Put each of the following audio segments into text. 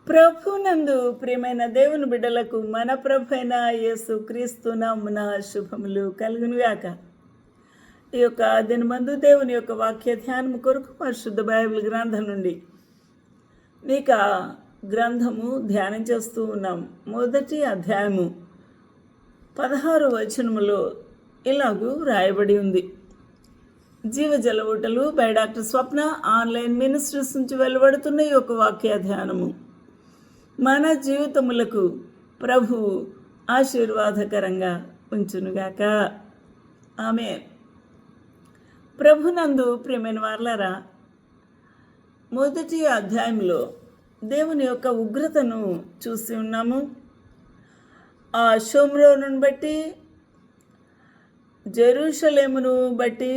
ప్రభునందు ప్రియమైన దేవుని బిడ్డలకు మన ప్రభైన యేసు క్రీస్తు నామమున శుభములు కలుగునుగాక. ఈ యొక్క దినమందు దేవుని యొక్క వాక్య ధ్యానము కొరకు పరిశుద్ధ బైబిల్ గ్రంథం నుండి నీకు ఆ గ్రంథము ధ్యానం చేస్తూ ఉన్నాం. మొదటి అధ్యాయము 16వ వచనములో ఇలాగూ రాయబడి ఉంది. జీవజల ఊటలు by doctor Swapna online ministries నుంచి వెలువడుతున్న ఈ యొక్క వాక్య ధ్యానము మన జీవితములకు ప్రభువు ఆశీర్వాదకరంగా ఉంచునుగాక. ఆమేన్. ప్రభునందు ప్రియమైన వారలారా, మొదటి అధ్యాయంలో దేవుని యొక్క ఉగ్రతను చూసి ఉన్నాము. ఆ షోమ్రోనును బట్టి, జెరూషలేమును బట్టి,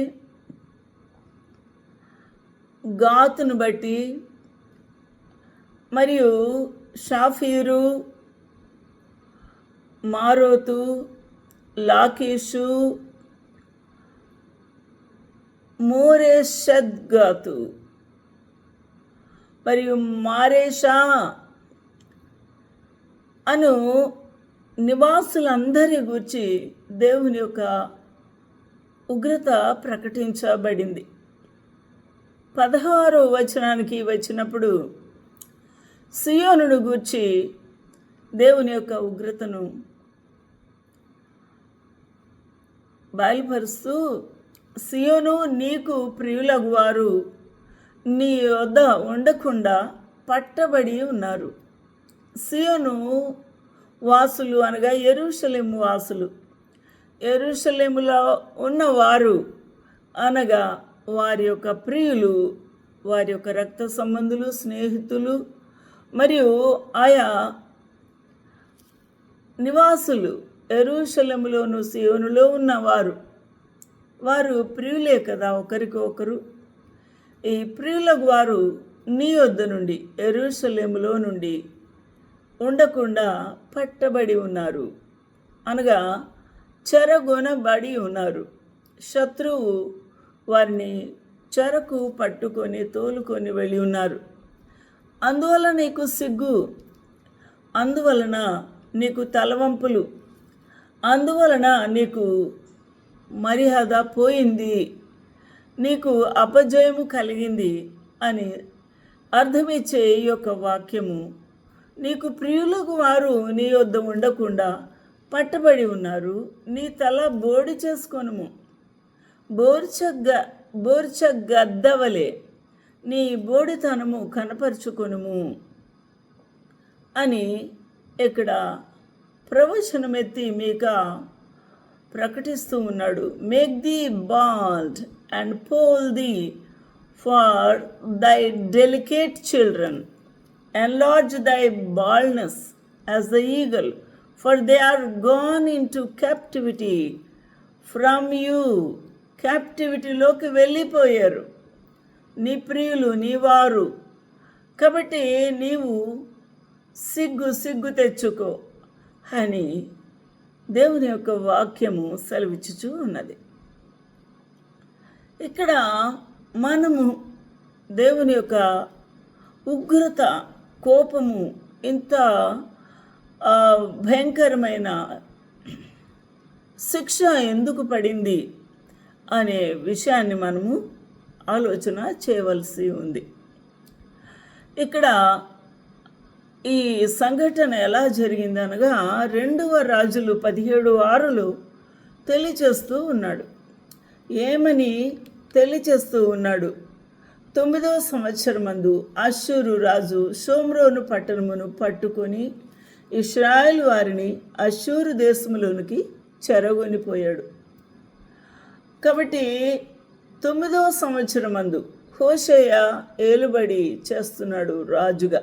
గాతును బట్టి, మరియు షాఫీరు, మారోతు, లాకీషు, మోరేషద్గాతు మరియు మారేషా అను నివాసులందరి గురించి దేవుని యొక్క ఉగ్రత ప్రకటించబడింది. 16వ వచనానికి వచ్చినప్పుడు సియోనును గూర్చి దేవుని యొక్క ఉగ్రతను బయలుపరుస్తూ, సియోను నీకు ప్రియులగు వారు నీ వద్ద ఉండకుండా పట్టబడి ఉన్నారు. సియోను వాసులు అనగా యెరూషలేము వాసులు, యెరూషలేములో ఉన్నవారు అనగా వారి యొక్క ప్రియులు, వారి యొక్క రక్త సంబంధులు, స్నేహితులు మరియు ఆయా నివాసులు యెరూషలేములోను సియోనులో ఉన్నవారు, వారు ప్రియులే కదా ఒకరికి ఒకరు. ఈ ప్రియులకు వారు నీ వద్ద నుండి, యెరూషలేములో నుండి ఉండకుండా పట్టబడి ఉన్నారు అనగా చెరగొనబడి ఉన్నారు. శత్రువు వారిని చెరకు పట్టుకొని తోలుకొని వెళ్ళి ఉన్నారు. అందువలన నీకు సిగ్గు, అందువలన నీకు తలవంపులు, అందువలన నీకు మర్యాద పోయింది, నీకు అపజయము కలిగింది అని అర్థమిచ్చే ఈ యొక్క వాక్యము, నీకు ప్రియులకు వారు నీ వద్ద ఉండకుండా పట్టబడి ఉన్నారు. నీ తల బోడి చేసుకొనుము, బోర్చగద్దవలే నీ బోడితనము కనపరుచుకొనుము అని ఇక్కడ ప్రవచనమెత్తి మీకా ప్రకటిస్తూ ఉన్నాడు. Make thee bald and poll thee for thy delicate children, enlarge thy baldness as the eagle, for they are gone into captivity from you. క్యాప్టివిటీలోకి వెళ్ళిపోయారు నీ ప్రియులు, నీ వారు. కాబట్టి నీవు సిగ్గు తెచ్చుకో అని దేవుని యొక్క వాక్యము సెలవిచ్చుచూ ఉన్నది. ఇక్కడ మనము దేవుని యొక్క ఉగ్రత, కోపము ఇంత భయంకరమైన శిక్ష ఎందుకు పడింది అనే విషయాన్ని మనము ఆలోచన చేయవలసి ఉంది. ఇక్కడ ఈ సంఘటన ఎలా జరిగింది అనగా 2వ రాజులు 17:6 తెలియచేస్తూ ఉన్నాడు. ఏమని తెలియచేస్తూ ఉన్నాడు? 9వ సంవత్సరమందు అష్షూరు రాజు షోమ్రోను పట్టణమును పట్టుకొని ఇశ్రాయేలు వారిని అష్షూరు దేశంలోనికి చెరగొనిపోయాడు. కాబట్టి 9వ సంవత్సరమందు హోషేయ ఏలుబడి చేస్తున్నాడు రాజుగా.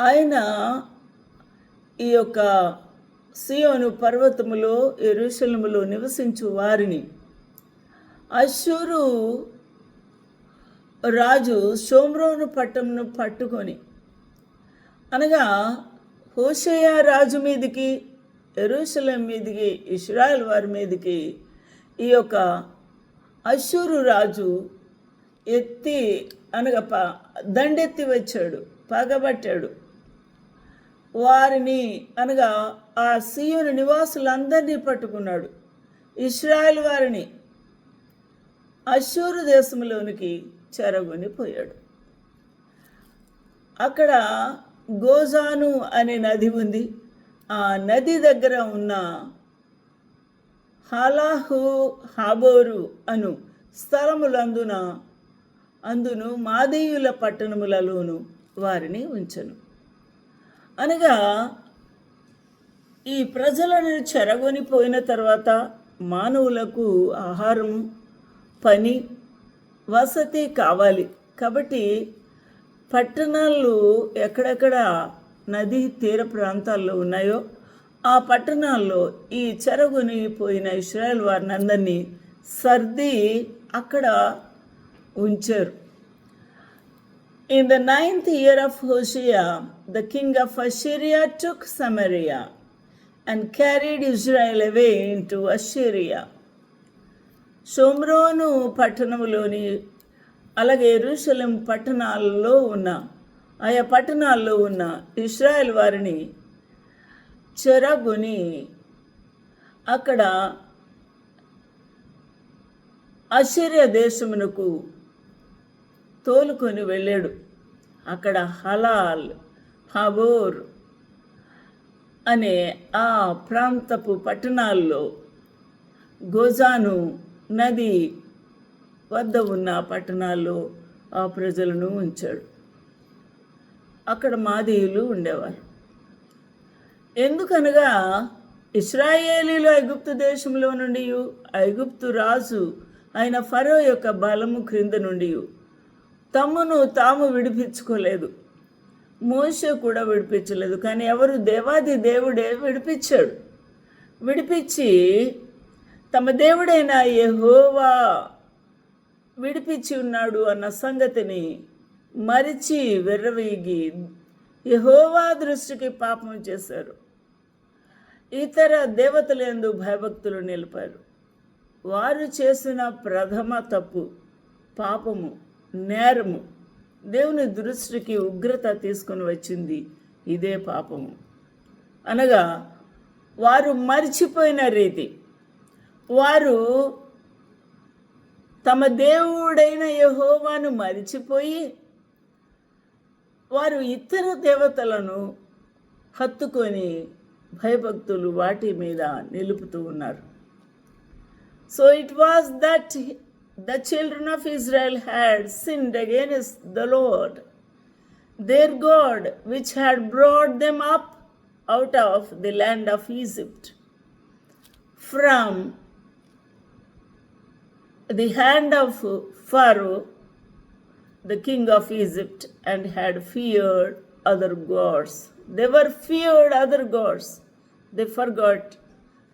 ఆయన ఈ యొక్క సియోను పర్వతములో యెరూషలేములో నివసించు వారిని అష్షూరు రాజు షోమ్రోను పట్టణమును పట్టుకొని, అనగా హోషేయ రాజు మీదికి, యెరూషలేం మీదికి, ఇశ్రాయేల్ వారి మీదికి ఈ యొక్క అష్షూరు రాజు ఎత్తి అనగా దండెత్తి వచ్చాడు. పగబట్టాడు. వారిని అనగా ఆ సీయోను నివాసులందరినీ పట్టుకున్నాడు. ఇశ్రాయేలు వారిని అష్షూరు దేశంలోనికి చెరగొని పోయాడు. అక్కడ గోజాను అనే నది ఉంది. ఆ నది దగ్గర ఉన్న హాలాహు హాబోరు అను అందును మాదీయుల పట్టణములలోను వారిని ఉంచెను. అనగా ఈ ప్రజలను చెరగొని పోయిన తర్వాత మానవులకు ఆహారము, పని, వసతి కావాలి. కాబట్టి పట్టణాలు ఎక్కడెక్కడ నదీ తీర ప్రాంతాల్లో ఉన్నాయో ఆ పట్టణాల్లో ఈ చెరగొని పోయిన ఇశ్రాయేల్ వారిని అందరినీ సర్ది అక్కడ ఉంచారు. In the 9th year of Hosea, the king of Assyria took Samaria and carried Israel away into Assyria. షోమ్రోను పట్టణంలోని అలాగే యెరూషలేం పట్టణాల్లో ఉన్న ఆయా పట్టణాల్లో ఉన్న ఇశ్రాయేల్ వారిని చెరగొని అక్కడ అశ్షూరు దేశమునకు తోలుకొని వెళ్ళాడు. అక్కడ హలాల్ హాబోర్ అనే ఆ ప్రాంతపు పట్టణాల్లో గోజాను నది వద్ద ఉన్న పట్టణాల్లో ఆ ప్రజలను ఉంచాడు. అక్కడ మాదీయులు ఉండేవారు. ఎందుకనగా ఇశ్రాయేలీలు ఐగుప్తు దేశంలో నుండి ఐగుప్తు రాజు అయిన ఫరో యొక్క బలము క్రింద నుండి తమను తాము విడిపించుకోలేదు. మోషే కూడా విడిపించలేదు. కానీ ఎవరు? దేవాది దేవుడే విడిపించాడు. విడిపించి తమ దేవుడైన యెహోవా విడిపించి ఉన్నాడు అన్న సంగతిని మరిచి వెర్రవీగి యెహోవా దృష్టికి పాపం చేశారు. ఇతర దేవతలందు భయభక్తులు నిలిపారు. వారు చేసిన ప్రథమ తప్పు, పాపము, నేరము దేవుని దృష్టికి ఉగ్రత తీసుకొని వచ్చింది. ఇదే పాపము. అనగా వారు మరిచిపోయిన రీతి, వారు తమ దేవుడైన యెహోవాను మరిచిపోయి వారు ఇతర దేవతలను హత్తుకొని భయభక్తులు వాటి మీద నిలుపుతూ ఉన్నారు. So it was that the children of Israel had sinned against the Lord, their God, which had brought them up out of the land of Egypt, from the hand of Pharaoh, the king of Egypt, and had feared other gods. They were feared other gods. They forgot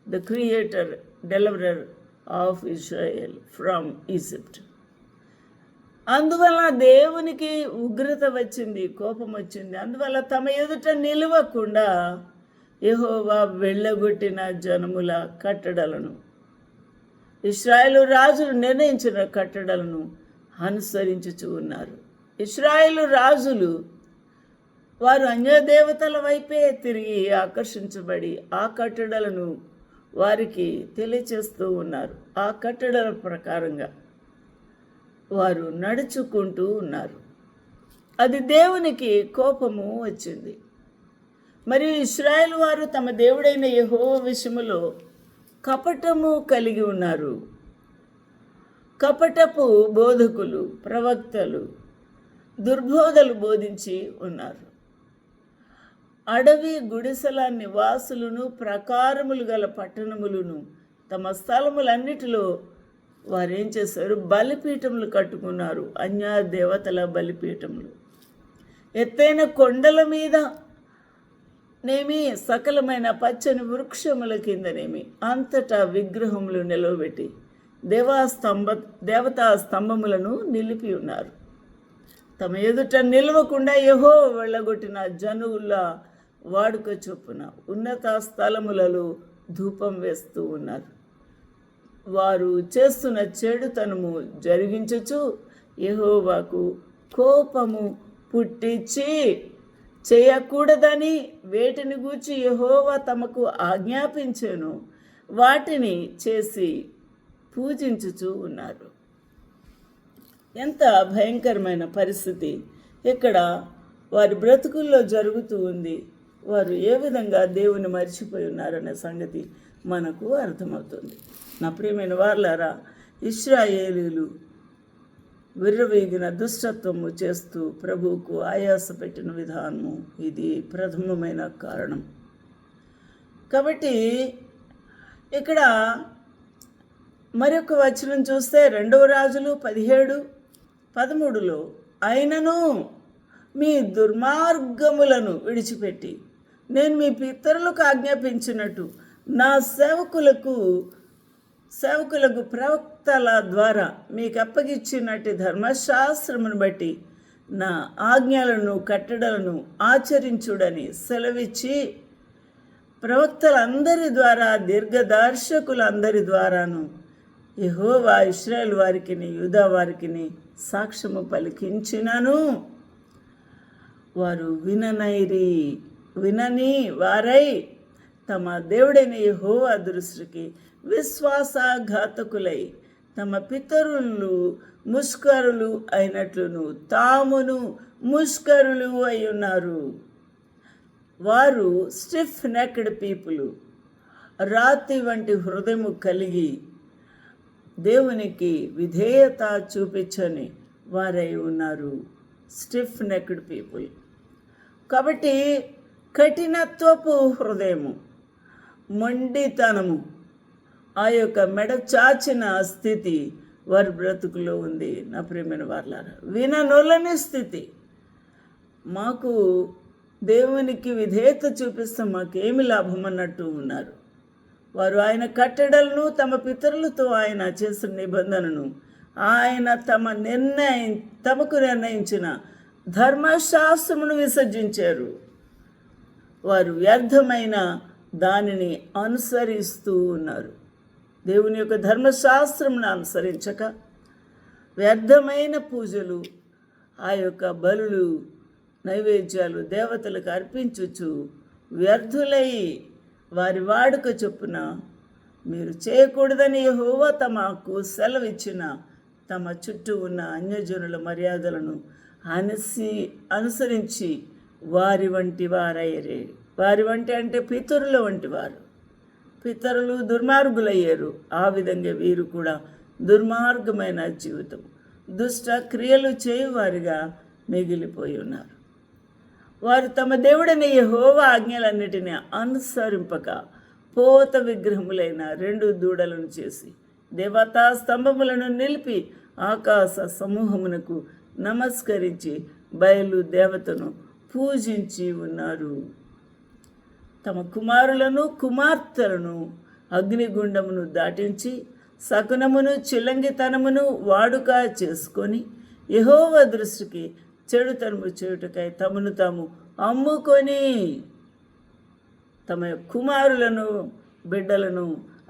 the Creator, Deliverer of Israel from Egypt. అందువల్ల దేవునికి ఉగ్రత వచ్చింది, కోపం వచ్చింది. అందువల్ల తమ ఎదుట నిలవకుండా యెహోవా వెళ్ళగొట్టిన జనముల కట్టడలను, ఇశ్రాయేలు రాజులు నిర్ణయించిన కట్టడలను అనుసరించుచూ ఉన్నారు. ఇశ్రాయేలు రాజులు వారు అన్యదేవతల వైపే తిరిగి ఆకర్షించబడి ఆ కట్టడలను వారికి తెలియచేస్తూ ఉన్నారు. ఆ కట్టడల ప్రకారంగా వారు నడుచుకుంటూ ఉన్నారు. అది దేవునికి కోపము వచ్చింది. మరియు ఇశ్రాయేలు వారు తమ దేవుడైన యెహోవా విషయములో కపటము కలిగి ఉన్నారు. కపటపు బోధకులు, ప్రవక్తలు దుర్బోధలు బోధించి ఉన్నారు. అడవి గుడిసెల నివాసులను, ప్రకారములు గల పట్టణములను, తమ స్థలములన్నిటిలో వారేం చేశారు? బలిపీఠములు కట్టుకున్నారు. అన్య దేవతల బలిపీఠములు. ఎత్తైన కొండల మీద నేమి, సకలమైన పచ్చని వృక్షముల కిందనేమి అంతటా విగ్రహములు నిలవబెట్టి దేవతా స్తంభములను నిలిపి ఉన్నారు. తమ ఎదుట నిలవకుండా యెహోవా వెళ్ళగొట్టిన జనుల వాడుక చొప్పున ఉన్నత స్థలములలో ధూపం వేస్తూ ఉన్నారు. వారు చేస్తున్న చెడుతనము జరిగించుచు యెహోవాకు కోపము పుట్టించి చేయకూడదని వేటిని గూర్చి యెహోవా తమకు ఆజ్ఞాపించెను వాటిని చేసి పూజించుచూ ఉన్నారు. ఎంత భయంకరమైన పరిస్థితి ఇక్కడ వారి బ్రతుకుల్లో జరుగుతూ ఉంది. వారు ఏ విధంగా దేవుని మర్చిపోయి ఉన్నారనే సంగతి మనకు అర్థమవుతుంది. నా ప్రియమైన వారలారా, ఇశ్రాయేలీలు విర్రవీగిన దుష్టత్వము చేస్తూ ప్రభువుకు ఆయాస పెట్టిన విధానము ఇది ప్రథమమైన కారణం. కాబట్టి ఇక్కడ మరొక వచనం చూస్తే 2 రాజులు 17:13 అయినను మీ దుర్మార్గములను విడిచిపెట్టి నేను మీ పితరులకు ఆజ్ఞాపించినట్టు నా సేవకులకు ప్రవక్తల ద్వారా మీకు అప్పగిచ్చినట్టు ధర్మశాస్త్రమును బట్టి నా ఆజ్ఞలను కట్టడలను ఆచరించుడని సెలవిచ్చి ప్రవక్తలందరి ద్వారా దీర్ఘదర్శకులందరి ద్వారాను యెహోవా ఇశ్రాయేలు వారికిని యూదా వారికిని సాక్ష్యము పలికించినను వారు వినని వారై తమ దేవుడైన యెహోవా దృష్టికి విశ్వాసఘాతకులై తమ పితరులు ముష్కరులు అయినట్లును తామును ముష్కరులు అయి ఉన్నారు. వారు స్టిఫ్ నెక్డ్ పీపుల్, రాతి వంటి హృదయము కలిగి దేవునికి విధేయత చూపించని వారై ఉన్నారు. Stiff నెక్డ్ people. కాబట్టి కఠినత్వపు హృదయము, మొండితనము, ఆ యొక్క మెడ చాచిన స్థితి వారి బ్రతుకులో ఉంది. నా ప్రియమైన వారలారా, విననొల్లని స్థితి. మాకు దేవునికి విధేయత చూపిస్తే మాకేమి లాభం అన్నట్టు ఉన్నారు వారు. ఆయన కట్టడలను తమ పితరులతో ఆయన చేసిన నిబంధనను ఆయన తమకు నిర్ణయించిన ధర్మశాస్త్రమును విసర్జించారు. వారు వ్యర్థమైన దానిని అనుసరిస్తూ ఉన్నారు. దేవుని యొక్క ధర్మశాస్త్రమును అనుసరించక వ్యర్థమైన పూజలు, ఆ యొక్క బలులు, నైవేద్యాలు దేవతలకు అర్పించుచు వ్యర్థులై వారి వాడుక చొప్పున మీరు చేయకూడదని యెహోవా తమకు సెలవిచ్చిన తమ చుట్టూ ఉన్న అన్యజనుల మర్యాదలను అనుసరించి వారి వంటి వారయ్యరే. వారి వంటి అంటే పితరుల వంటి వారు. పితరులు దుర్మార్గులయ్యారు. ఆ విధంగా వీరు కూడా దుర్మార్గమైన జీవితం, దుష్ట క్రియలు చేయువారిగా మిగిలిపోయి ఉన్నారు. వారు తమ దేవుడైన యెహోవా ఆజ్ఞలన్నిటినీ అనుసరింపక పోత విగ్రహములైన 2 దూడలను చేసి దేవతా స్తంభములను నిలిపి ఆకాశ సమూహమునకు నమస్కరించి బయలు దేవతను పూజించి ఉన్నారు. తమ కుమారులను కుమార్తెలను అగ్నిగుండమును దాటించి శకునమును చిల్లంగితనమును వాడుక చేసుకొని యెహోవా దృష్టికి చెడుతనము చేయుటకై తమను తాము అమ్ముకొని తమ కుమారులను బిడ్డలను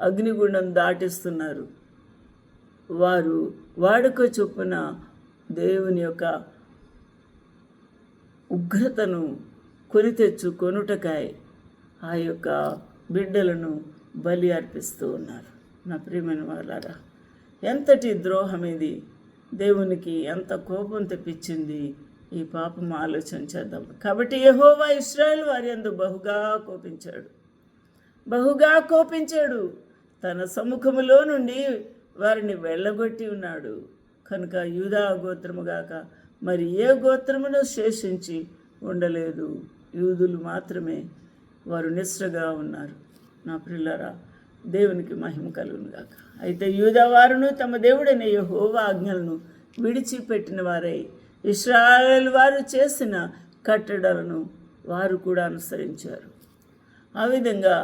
అగ్నిగుండం దాటిస్తున్నారు. వారు వాడుక చొప్పున దేవుని యొక్క ఉగ్రతను కొని తెచ్చుకొనుటకై ఆ యొక్క బిడ్డలను బలి అర్పిస్తూ ఉన్నారు. నా ప్రియమైన వాళ్ళారా, ఎంతటి ద్రోహం ఇది! దేవునికి ఎంత కోపం తెప్పించింది ఈ పాపం. ఆలోచన చేద్దాం. కాబట్టి యెహోవా ఇశ్రాయేలు వారి యందు బహుగా కోపించాడు. తన సముఖములో నుండి వారిని వెళ్ళగొట్టి ఉన్నాడు. కనుక యూదా గోత్రము గాక మరి ఏ గోత్రమును శేషించి ఉండలేదు. యూదులు మాత్రమే వారు నిష్ఠగా ఉన్నారు. నా ప్రియులారా, దేవునికి మహిమ కలుగును గాక. అయితే యూదా వారును తమ దేవుడైన యెహోవా ఆజ్ఞలను విడిచిపెట్టిన వారై ఇశ్రాయేలు వారు చేసిన కట్టడలను వారు కూడా అనుసరించారు. ఆ విధంగా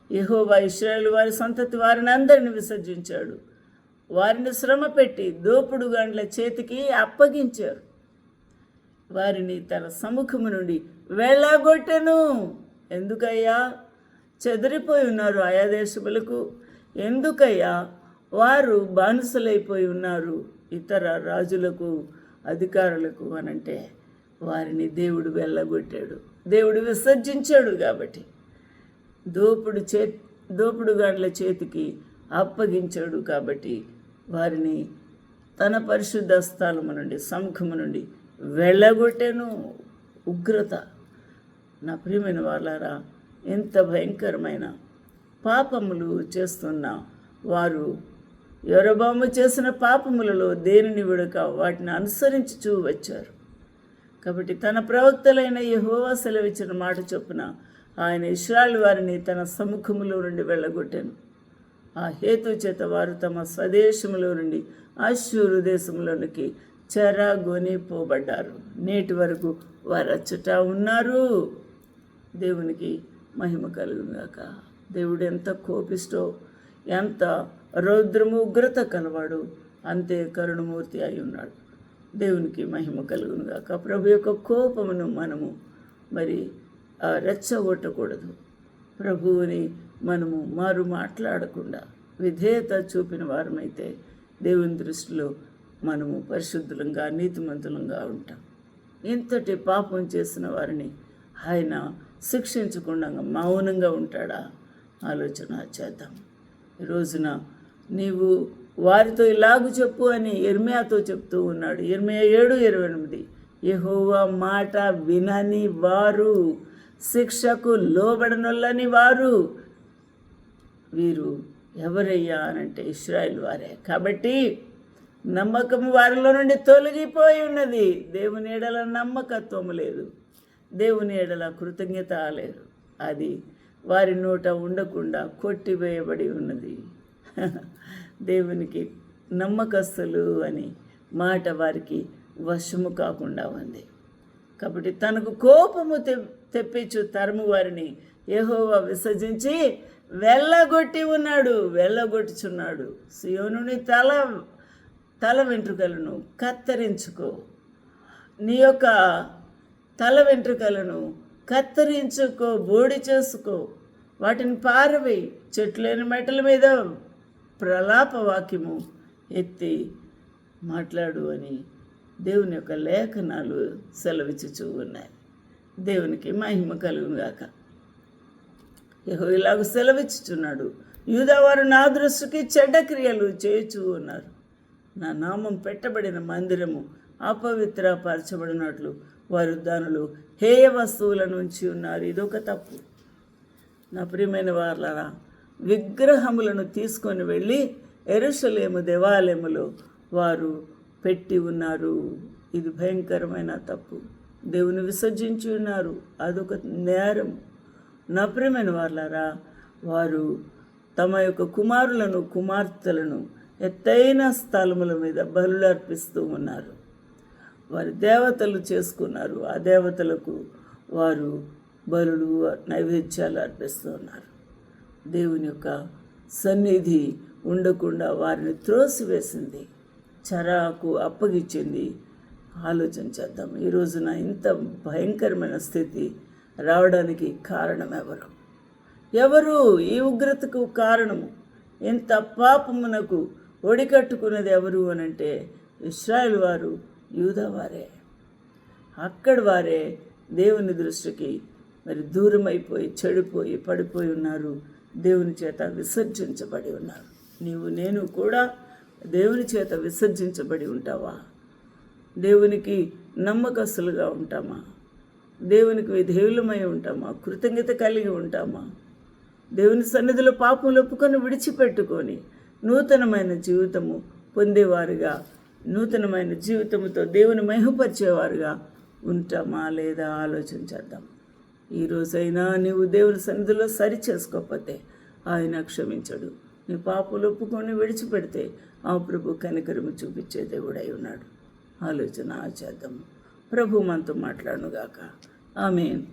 యెహోవా ఇశ్రాయేలు వారి సంతతి వారిని అందరిని విసర్జించాడు. వారిని శ్రమ పెట్టి దోపుడుగాండ్ల చేతికి అప్పగించారు. వారిని తన సముఖము నుండి వెళ్ళగొట్టెను. ఎందుకయ్యా? చెదిరిపోయి ఉన్నారు ఆయా దేశములకు. ఎందుకయ్యా? వారు బానిసలైపోయి ఉన్నారు ఇతర రాజులకు, అధికారులకు అనంటే వారిని దేవుడు వెళ్ళగొట్టాడు, దేవుడు విసర్జించాడు. కాబట్టి దోపుడుగాండ్ల చేతికి అప్పగించాడు. కాబట్టి వారిని తన పరిశుద్ధ స్థలము నుండి, సముఖము నుండి వెళ్ళగొట్టాను. ఉగ్రత. నా ప్రియమైన వాళ్ళారా, ఎంత భయంకరమైన పాపములు చేస్తున్న వారు యరొబాము చేసిన పాపములలో దేనిని విడక వాటిని అనుసరించుచూ వచ్చారు. కాబట్టి తన ప్రవక్తలైన యెహోవా సెలవిచ్చిన మాట చొప్పున ఆయన ఇశ్రాయేలు వారిని తన సముఖములో నుండి వెళ్ళగొట్టాను. ఆ హేతు చేత వారు తమ స్వదేశములో నుండి అష్షూరు దేశంలోనికి చెరగొని పోబడ్డారు. నేటి వరకు వారు అచ్చట ఉన్నారు. దేవునికి మహిమ కలుగుగాక. దేవుడు ఎంత కోపిష్టో, ఎంత రౌద్రము ఉగ్రత కలవాడు, అంతే కరుణమూర్తి అయి ఉన్నాడు. దేవునికి మహిమ కలుగునుగాక. ప్రభు యొక్క కోపమును మనము రెచ్చగొట్టకూడదు. ప్రభువుని మనము మారు మాట్లాడకుండా విధేయత చూపిన వారమైతే దేవుని దృష్టిలో మనము పరిశుద్ధులంగా, నీతిమంతులంగా ఉంటాం. ఇంతటి పాపం చేసిన వారిని ఆయన శిక్షించకుండా మౌనంగా ఉంటాడా? ఆలోచన చేద్దాం. ఈ రోజున నీవు వారితో ఇలాగు చెప్పు అని ఇర్మీయాతో చెప్తూ ఉన్నాడు. ఇర్మీయా 7:28, యెహోవా మాట వినని వారు, శిక్షకు లోబడనొల్లని వారు, వీరు ఎవరయ్యా అనంటే ఇశ్రాయేలు వారే. కాబట్టి నమ్మకం వారిలో నుండి తొలగిపోయి ఉన్నది. దేవుని ఎడల నమ్మకత్వము లేదు, దేవుని ఎడల కృతజ్ఞత లేదు. అది వారి నోట ఉండకుండా కొట్టివేయబడి ఉన్నది. దేవునికి నమ్మకస్తులు అని మాట వారికి వశము కాకుండా ఉంది. కాబట్టి తనకు కోపము తెప్పించు తరము వారిని యెహోవా విసర్జించి వెళ్ళగొట్టుచున్నాడు. సియోనుని తల వెంట్రుకలను కత్తిరించుకో, నీ యొక్క తల వెంట్రుకలను కత్తిరించుకో, బోడి చేసుకో, వాటిని పారవేయి, చెట్లేని మెటల మీద ప్రలాప వాక్యము ఎత్తి మాట్లాడు అని దేవుని యొక్క లేఖనాలు సెలవిచ్చుచూ ఉన్నాయి. దేవునికి మహిమ కలుగుగాక. యెహోవా ఇలాగ సెలవిచ్చుచున్నాడు, యూదావారు నా దృష్టికి చెడ్డ క్రియలు చేయుచూ ఉన్నారు. నా నామం పెట్టబడిన మందిరము అపవిత్రపరచబడినట్లు వారు దానిలో హేయ వస్తువులను ఉంచి ఉన్నారు. ఇదొక తప్పు. నా ప్రియమైన వారలారా, విగ్రహములను తీసుకొని వెళ్ళి యెరూషలేము దేవాలయములో వారు పెట్టి ఉన్నారు. ఇది భయంకరమైన తప్పు. దేవుని విసర్జించి ఉన్నారు. అదొక నేరం. నా ప్రియమైన వారలారా, వారు తమ యొక్క కుమారులను, కుమార్తెలను ఎత్తైన స్థలముల మీద బలులు అర్పిస్తూ ఉన్నారు. వారి దేవతలు చేసుకున్నారు. ఆ దేవతలకు వారు బలులు, నైవేద్యాలు అర్పిస్తూ ఉన్నారు. దేవుని యొక్క సన్నిధి ఉండకుండా వారిని త్రోసివేసింది, చెరకు అప్పగించింది. ఆలోచన చేద్దాం. ఈ రోజున ఇంత భయంకరమైన స్థితి రావడానికి కారణం ఎవరు? ఈ ఉగ్రతకు కారణము, ఇంత పాపమునకు ఒడికట్టుకున్నది ఎవరు అనంటే ఇశ్రాయేలు వారు, యూదా వారే. అక్కడి వారే దేవుని దృష్టికి దూరమైపోయి, చెడిపోయి, పడిపోయి ఉన్నారు. దేవుని చేత విసర్జించబడి ఉన్నారు. నీవు నేను కూడా దేవుని చేత విసర్జించబడి ఉంటావా? దేవునికి నమ్మకస్తులుగా ఉంటామా? దేవునికి విధేయులమై ఉంటామా? కృతజ్ఞత కలిగి ఉంటామా? దేవుని సన్నిధిలో పాపములు ఒప్పుకొని విడిచిపెట్టుకొని నూతనమైన జీవితము పొందేవారుగా, నూతనమైన జీవితంతో దేవుని మహిమపరిచేవారుగా ఉంటామా లేదా? ఆలోచన చేద్దాం. ఈరోజైనా నీవు దేవుని సన్నిధిలో సరి చేసుకోకపోతే ఆయన క్షమించడు. నీ పాపములు ఒప్పుకొని విడిచిపెడితే ఆ ప్రభు కనికరము చూపించే దేవుడై ఉన్నాడు. ఆలోచన చేద్దాము. ప్రభు మనతో మాట్లాడునుగాక. ఆమేన్.